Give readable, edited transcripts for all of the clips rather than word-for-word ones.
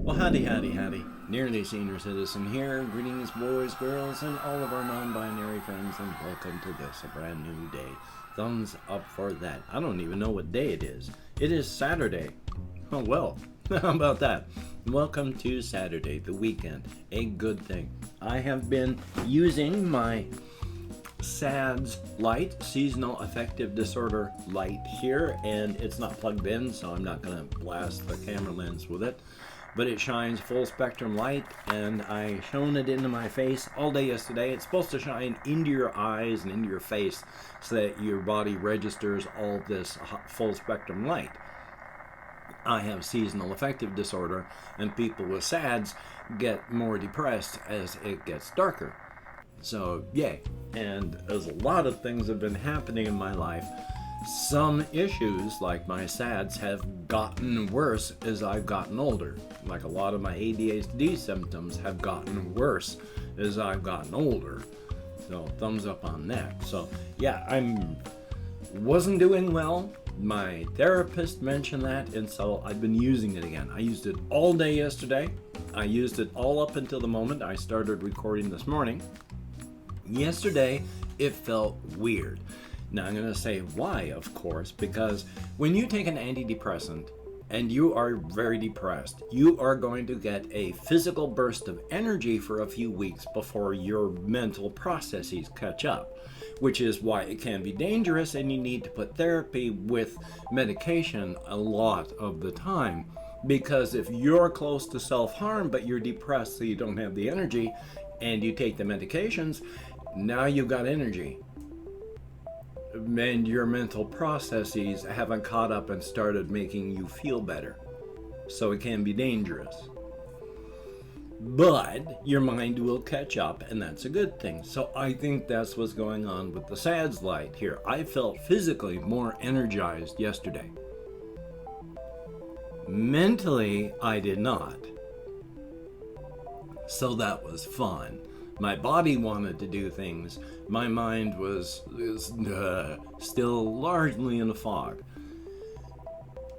Well, howdy, howdy, howdy. Nearly senior citizen here. Greetings, boys, girls, and all of our non-binary friends, and welcome to this, a brand new day. Thumbs up for that. I don't even know what day it is. It is Saturday. Oh, well, how about that? Welcome to Saturday, the weekend. A good thing. I have been using my SADS light, seasonal affective disorder light here, and it's not plugged in, so I'm not going to blast the camera lens with it. But it shines full spectrum light, and I shone it into my face all day yesterday. It's supposed to shine into your eyes and into your face so that your body registers all this full spectrum light. I have seasonal affective disorder, and people with SADS get more depressed as it gets darker. So, yay. And as a lot of things have been happening in my life, some issues, like my SADS, have gotten worse as I've gotten older. Like a lot of my ADHD symptoms have gotten worse as I've gotten older. So, thumbs up on that. So, yeah, wasn't doing well. My therapist mentioned that, and so I've been using it again. I used it all day yesterday. I used it all up until the moment I started recording this morning. Yesterday, it felt weird. Now, I'm going to say why, of course, because when you take an antidepressant and you are very depressed, you are going to get a physical burst of energy for a few weeks before your mental processes catch up, which is why it can be dangerous and you need to put therapy with medication a lot of the time. Because if you're close to self-harm but you're depressed so you don't have the energy and you take the medications, now you've got energy. And your mental processes haven't caught up and started making you feel better. So it can be dangerous. But your mind will catch up, and that's a good thing. So I think that's what's going on with the SADS light here. I felt physically more energized yesterday. Mentally, I did not. So that was fun. My body wanted to do things. My mind was still largely in a fog.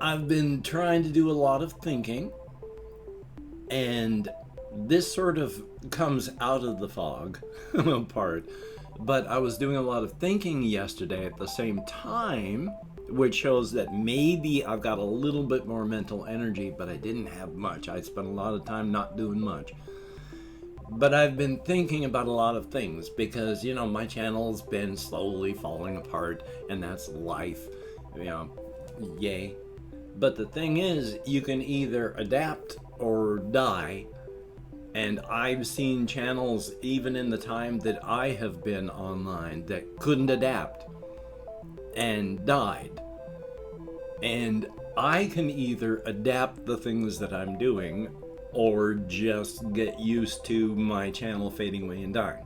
I've been trying to do a lot of thinking, and this sort of comes out of the fog part. But I was doing a lot of thinking yesterday at the same time, which shows that maybe I've got a little bit more mental energy, but I didn't have much. I spent a lot of time not doing much. But I've been thinking about a lot of things because, my channel's been slowly falling apart, and that's life, yay. But the thing is, you can either adapt or die, and I've seen channels, even in the time that I have been online, that couldn't adapt and died. And I can either adapt the things that I'm doing or just get used to my channel fading away and dying.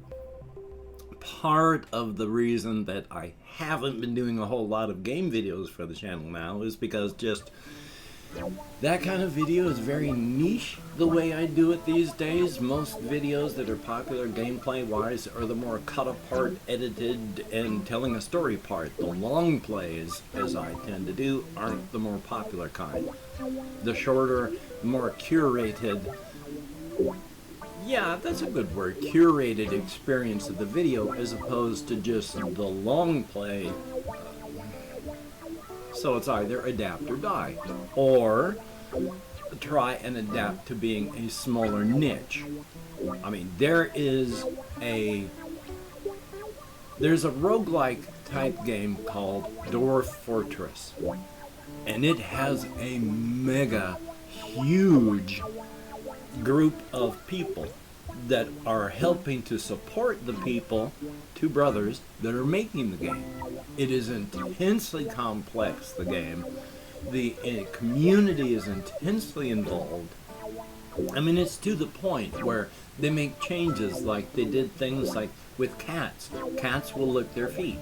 Part of the reason that I haven't been doing a whole lot of game videos for the channel now is because just that kind of video is very niche the way I do it these days. Most videos that are popular gameplay wise are the more cut apart, edited, and telling a story part. The long plays, as I tend to do, aren't the more popular kind. The shorter, more curated, yeah, that's a good word, curated experience of the video as opposed to just the long play. So it's either adapt or die, or try and adapt to being a smaller niche. I mean, there's a roguelike type game called Dwarf Fortress, and it has a mega huge group of people that are helping to support the people, two brothers, that are making the game. It is intensely complex, the game. The community is intensely involved. I mean, it's to the point where they make changes, like they did things like with cats. Cats will lick their feet.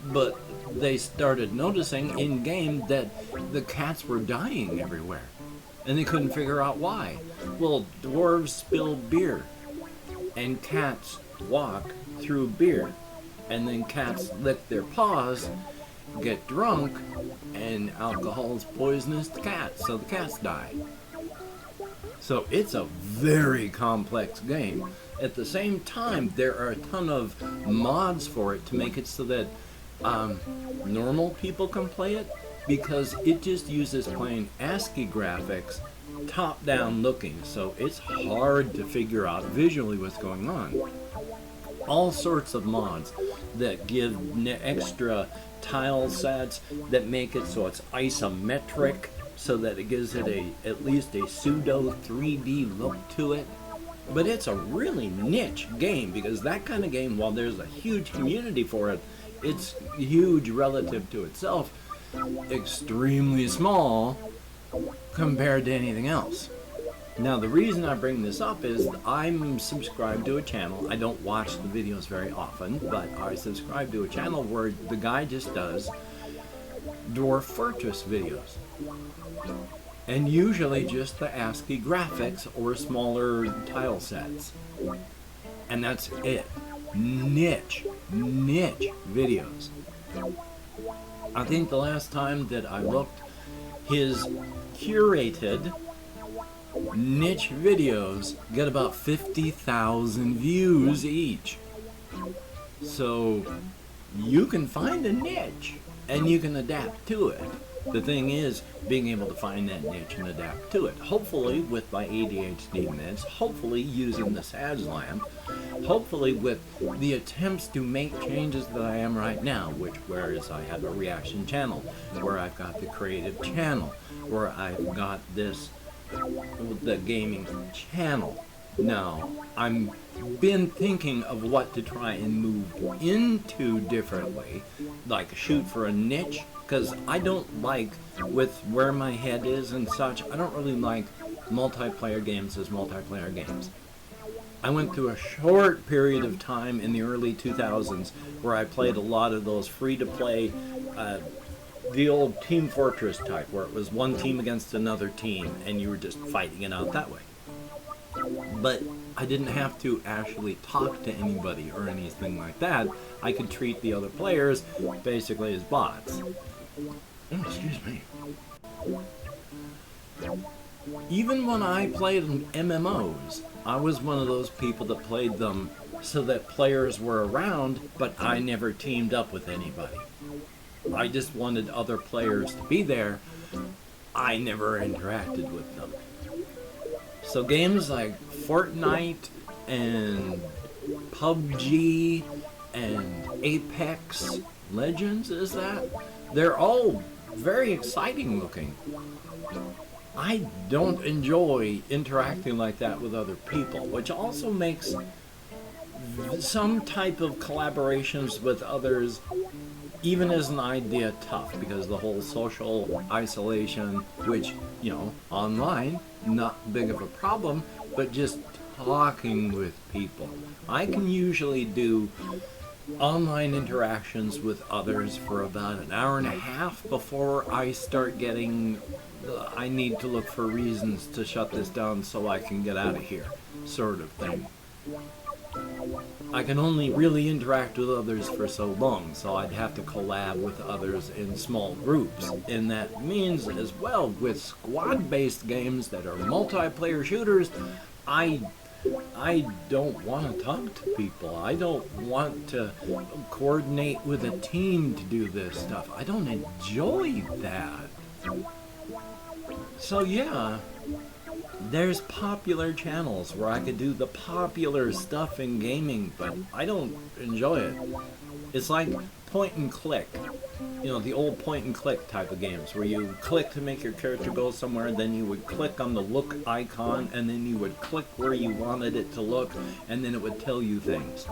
But they started noticing in-game that the cats were dying everywhere. And they couldn't figure out why. Well, dwarves spill beer, and cats walk through beer, and then cats lick their paws, get drunk, and alcohol is poisonous to cats, so the cats die. So it's a very complex game. At the same time, there are a ton of mods for it to make it so that normal people can play it, because it just uses plain ASCII graphics, top-down looking, so it's hard to figure out visually what's going on. All sorts of mods that give extra tile sets that make it so it's isometric, so that it gives it at least a pseudo 3D look to it. But it's a really niche game, because that kind of game, while there's a huge community for it, it's huge relative to itself, extremely small compared to anything else. Now, the reason I bring this up is I'm subscribed to a channel. I don't watch the videos very often, but I subscribe to a channel where the guy just does Dwarf Fortress videos. And usually just the ASCII graphics or smaller tile sets. And that's it. Niche videos. I think the last time that I looked, his curated niche videos get about 50,000 views each. So you can find a niche and you can adapt to it. The thing is being able to find that niche and adapt to it. Hopefully with my ADHD meds, hopefully using the SADS lamp, hopefully with the attempts to make changes that I am right now, whereas I have a reaction channel, where I've got the creative channel, where I've got the gaming channel. Now, I've been thinking of what to try and move into differently, like shoot for a niche, because I don't like, with where my head is and such, I don't really like multiplayer games as multiplayer games. I went through a short period of time in the early 2000s where I played a lot of those free-to-play, the old Team Fortress type, where it was one team against another team and you were just fighting it out that way. But I didn't have to actually talk to anybody or anything like that. I could treat the other players basically as bots. Oh, excuse me. Even when I played MMOs, I was one of those people that played them so that players were around, but I never teamed up with anybody. I just wanted other players to be there. I never interacted with them. So games like Fortnite and PUBG and Apex Legends, is that? They're all very exciting looking. I don't enjoy interacting like that with other people, which also makes some type of collaborations with others, even as an idea, tough, because the whole social isolation, which, you know, online, not big of a problem, but just talking with people. I can usually do online interactions with others for about an hour and a half before I start getting, I need to look for reasons to shut this down so I can get out of here, sort of thing. I can only really interact with others for so long, so I'd have to collab with others in small groups. And that means as well, with squad-based games that are multiplayer shooters, I don't want to talk to people. I don't want to coordinate with a team to do this stuff. I don't enjoy that. So yeah, there's popular channels where I could do the popular stuff in gaming, but I don't enjoy it. It's like point and click. You know, the old point and click type of games where you click to make your character go somewhere, then you would click on the look icon, and then you would click where you wanted it to look, and then it would tell you things.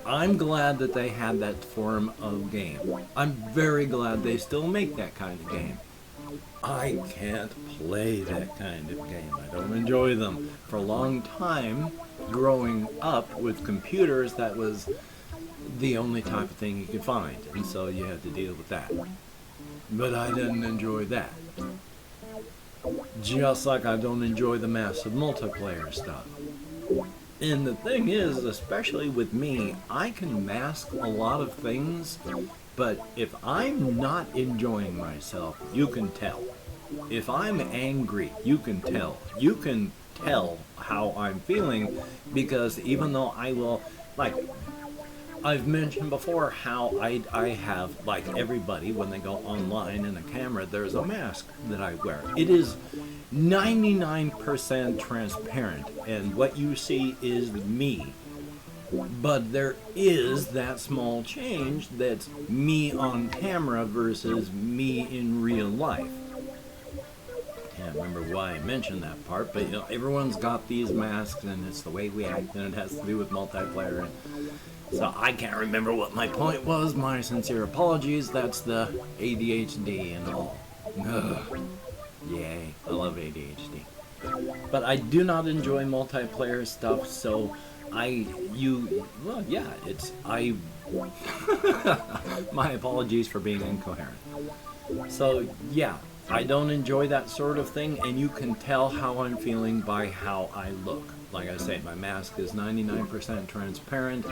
I'm glad that they had that form of game. I'm very glad they still make that kind of game. I can't play that kind of game. I don't enjoy them. For a long time, growing up with computers, that was the only type of thing you could find, and so you had to deal with that. But I didn't enjoy that. Just like I don't enjoy the massive multiplayer stuff. And the thing is, especially with me, I can mask a lot of things, but if I'm not enjoying myself, you can tell. If I'm angry, you can tell. You can tell how I'm feeling, because even though I will, like, I've mentioned before how I have, like everybody, when they go online in a camera, there's a mask that I wear. It is 99% transparent, and what you see is me. But there is that small change that's me on camera versus me in real life. Can't remember why I mentioned that part, but everyone's got these masks, and it's the way we act, and it has to do with multiplayer. And so I can't remember what my point was. My sincere apologies. That's the ADHD and all. Ugh. Yay, I love ADHD. But I do not enjoy multiplayer stuff, so my apologies for being incoherent. So yeah, I don't enjoy that sort of thing, and you can tell how I'm feeling by how I look. Like I say, my mask is 99% transparent.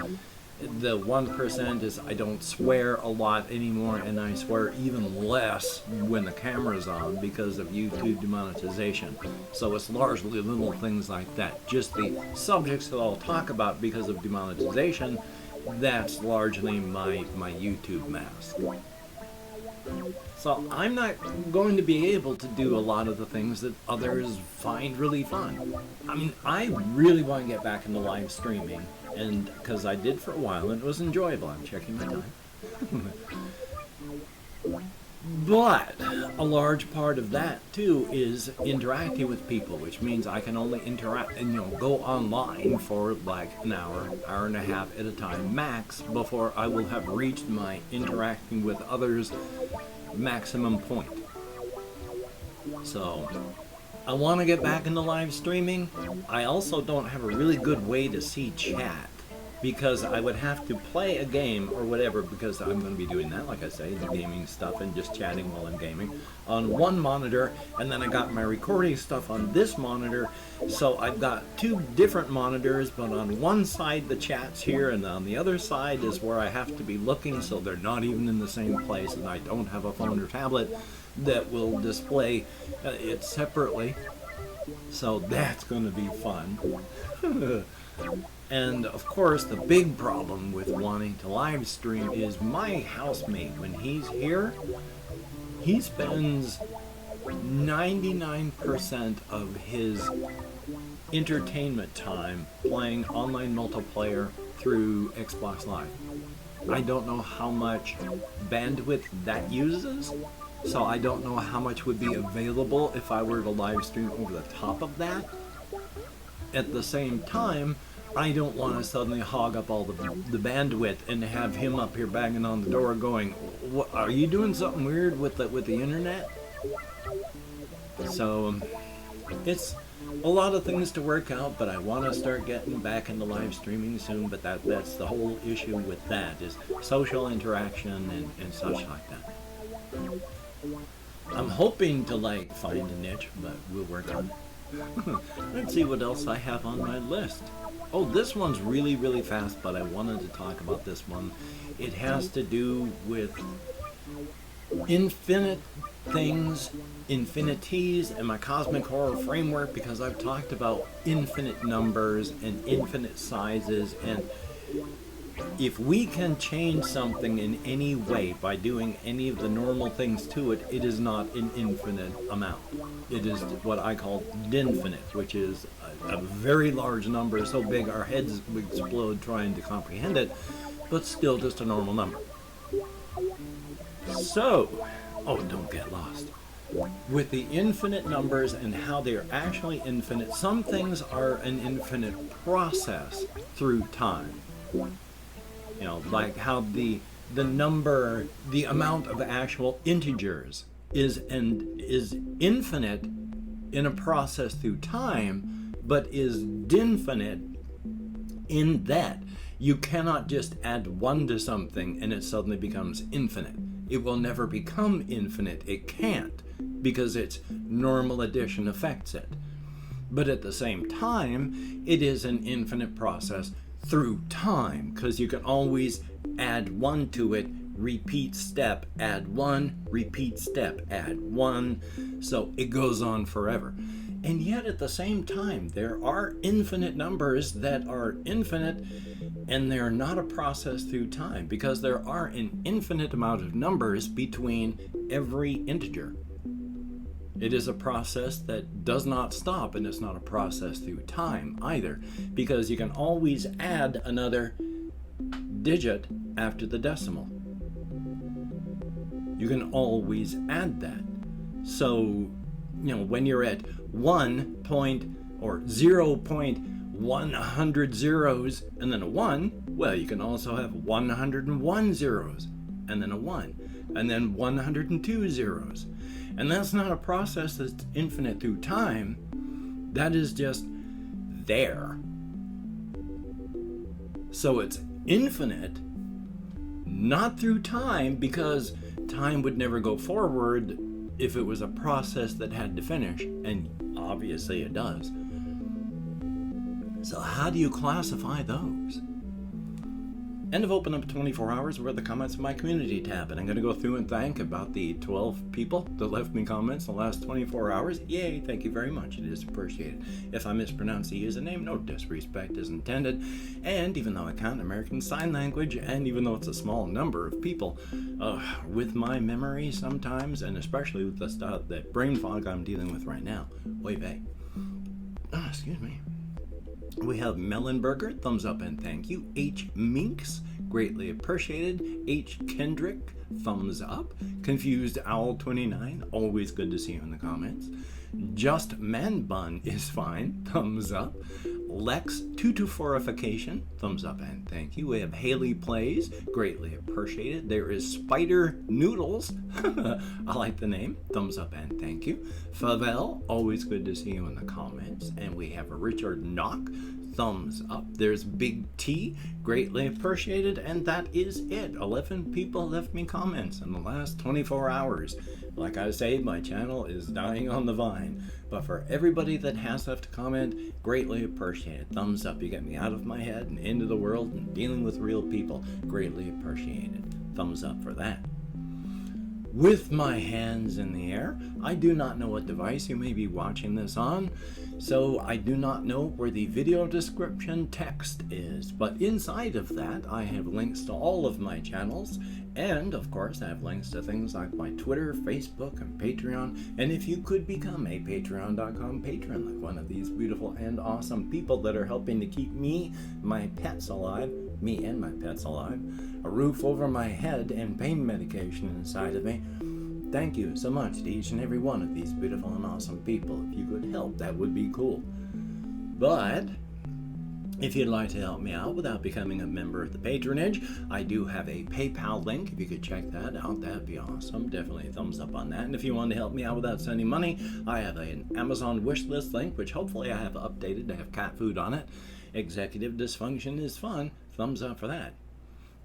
The 1% is I don't swear a lot anymore, and I swear even less when the camera's on because of YouTube demonetization. So it's largely little things like that. Just the subjects that I'll talk about because of demonetization, that's largely my YouTube mask. So I'm not going to be able to do a lot of the things that others find really fun. I mean, I really want to get back into live streaming, and because I did for a while and it was enjoyable. I'm checking my time. But a large part of that too is interacting with people, which means I can only interact and go online for like an hour and a half at a time max before I will have reached my interacting with others maximum point. So I want to get back into live streaming. I also don't have a really good way to see chat, because I would have to play a game or whatever, because I'm going to be doing that, like I say, the gaming stuff and just chatting while I'm gaming, on one monitor, and then I got my recording stuff on this monitor, so I've got two different monitors, but on one side the chat's here, and on the other side is where I have to be looking, so they're not even in the same place, and I don't have a phone or tablet that will display it separately, so that's going to be fun. And of course, the big problem with wanting to live stream is my housemate. When he's here, he spends 99% of his entertainment time playing online multiplayer through Xbox Live. I don't know how much bandwidth that uses, so I don't know how much would be available if I were to live stream over the top of that. At the same time, I don't want to suddenly hog up all the bandwidth and have him up here banging on the door going, "What, are you doing something weird with the internet?" So it's a lot of things to work out, but I want to start getting back into live streaming soon. But that's the whole issue with that, is social interaction and such like that. I'm hoping to find a niche, but we'll work on it. Let's see what else I have on my list. Oh, this one's really, really fast, but I wanted to talk about this one. It has to do with infinite things, infinities, and my cosmic horror framework, because I've talked about infinite numbers and infinite sizes, and if we can change something in any way by doing any of the normal things to it, it is not an infinite amount. It is what I call dinfinite, which is a very large number, so big our heads would explode trying to comprehend it, but still just a normal number. So, don't get lost. With the infinite numbers and how they are actually infinite, some things are an infinite process through time. Like how the amount of actual integers is infinite in a process through time, but is dinfinite in that you cannot just add 1 to something and it suddenly becomes infinite. It will never become infinite. It can't, because its normal addition affects it. But at the same time, it is an infinite process through time, because you can always add 1 to it, repeat step, add 1, repeat step, add 1, so it goes on forever. And yet at the same time, there are infinite numbers that are infinite, and they're not a process through time, because there are an infinite amount of numbers between every integer. It is a process that does not stop, and it's not a process through time either, because you can always add another digit after the decimal. You can always add that. So, when you're at 1 point or 0.100 zeros and then a 1, well, you can also have 101 zeros and then a 1, and then 102 zeros. And that's not a process that's infinite through time. That is just there. So it's infinite, not through time, because time would never go forward if it was a process that had to finish, and obviously it does. So how do you classify those? And I've opened up 24 hours worth of comments in my community tab, and I'm going to go through and thank about the 12 people that left me comments in the last 24 hours. Yay, thank you very much. It is appreciated. If I mispronounce the username, no disrespect is intended. And even though I can't American Sign Language, and even though it's a small number of people, with my memory sometimes, and especially with the stuff, that brain fog I'm dealing with right now, way back. Excuse me. We have Melonburger, thumbs up and thank you. H. Minks, greatly appreciated. H. Kendrick, thumbs up. Confused Owl 29, always good to see you in the comments. Just Man Bun is fine, thumbs up. Lex 224ification, thumbs up and thank you. We have Haley Plays, greatly appreciated. There is Spider Noodles, I like the name, thumbs up and thank you. Favel, always good to see you in the comments. And we have a Richard Knock, thumbs up. There's Big T, greatly appreciated. And that is it. 11 people left me comments in the last 24 hours. Like I say, my channel is dying on the vine. But for everybody that has left a comment, greatly appreciated. Thumbs up. You get me out of my head and into the world and dealing with real people. Greatly appreciated. Thumbs up for that. With my hands in the air, I do not know what device you may be watching this on, so I do not know where the video description text is, but inside of that I have links to all of my channels, and of course I have links to things like my Twitter, Facebook, and Patreon. And if you could become a patreon.com patron, like one of these beautiful and awesome people that are helping to keep me and my pets alive, a roof over my head, and pain medication inside of me, thank you so much to each and every one of these beautiful and awesome people. If you could help, that would be cool. But if you'd like to help me out without becoming a member of the patronage, I do have a PayPal link. If you could check that out, that'd be awesome. Definitely a thumbs up on that. And if you want to help me out without sending money, I have an Amazon wishlist link, which hopefully I have updated to have cat food on it. Executive dysfunction is fun. Thumbs up for that.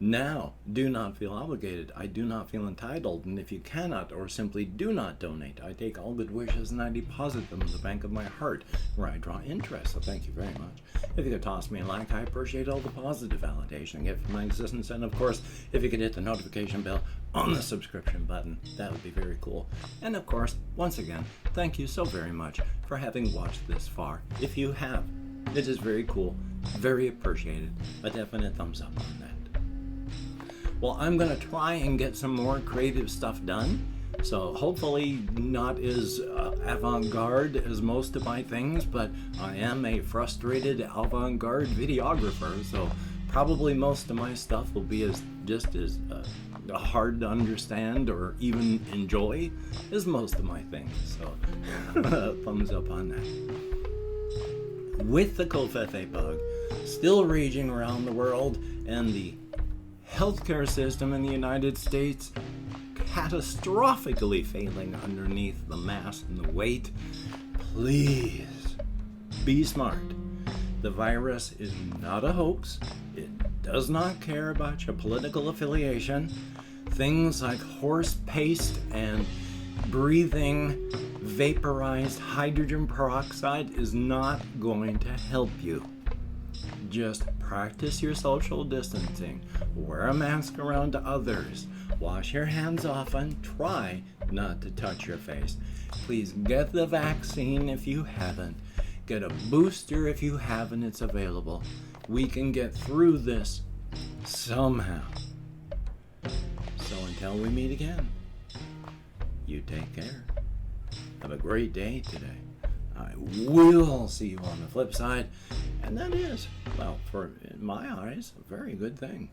Now, do not feel obligated. I do not feel entitled. And if you cannot or simply do not donate, I take all good wishes and I deposit them in the bank of my heart, where I draw interest. So thank you very much. If you could toss me a like, I appreciate all the positive validation I get from my existence. And of course, if you could hit the notification bell on the subscription button, that would be very cool. And of course, once again, thank you so very much for having watched this far. If you have, it is very cool, very appreciated. A definite thumbs up on that. Well, I'm going to try and get some more creative stuff done. So hopefully not as avant-garde as most of my things, but I am a frustrated avant-garde videographer. So probably most of my stuff will be just as hard to understand or even enjoy as most of my things. So thumbs up on that. With the Kofefe bug still raging around the world and the healthcare system in the United States catastrophically failing underneath the mass and the weight, please be smart. The virus is not a hoax. It does not care about your political affiliation. Things like horse paste and breathing vaporized hydrogen peroxide is not going to help you. Just practice your social distancing, wear a mask around others, wash your hands often, try not to touch your face. Please get the vaccine if you haven't. Get a booster if you haven't. It's available. We can get through this somehow. So until we meet again, you take care. Have a great day today. I will see you on the flip side. And that is, well, in my eyes, a very good thing.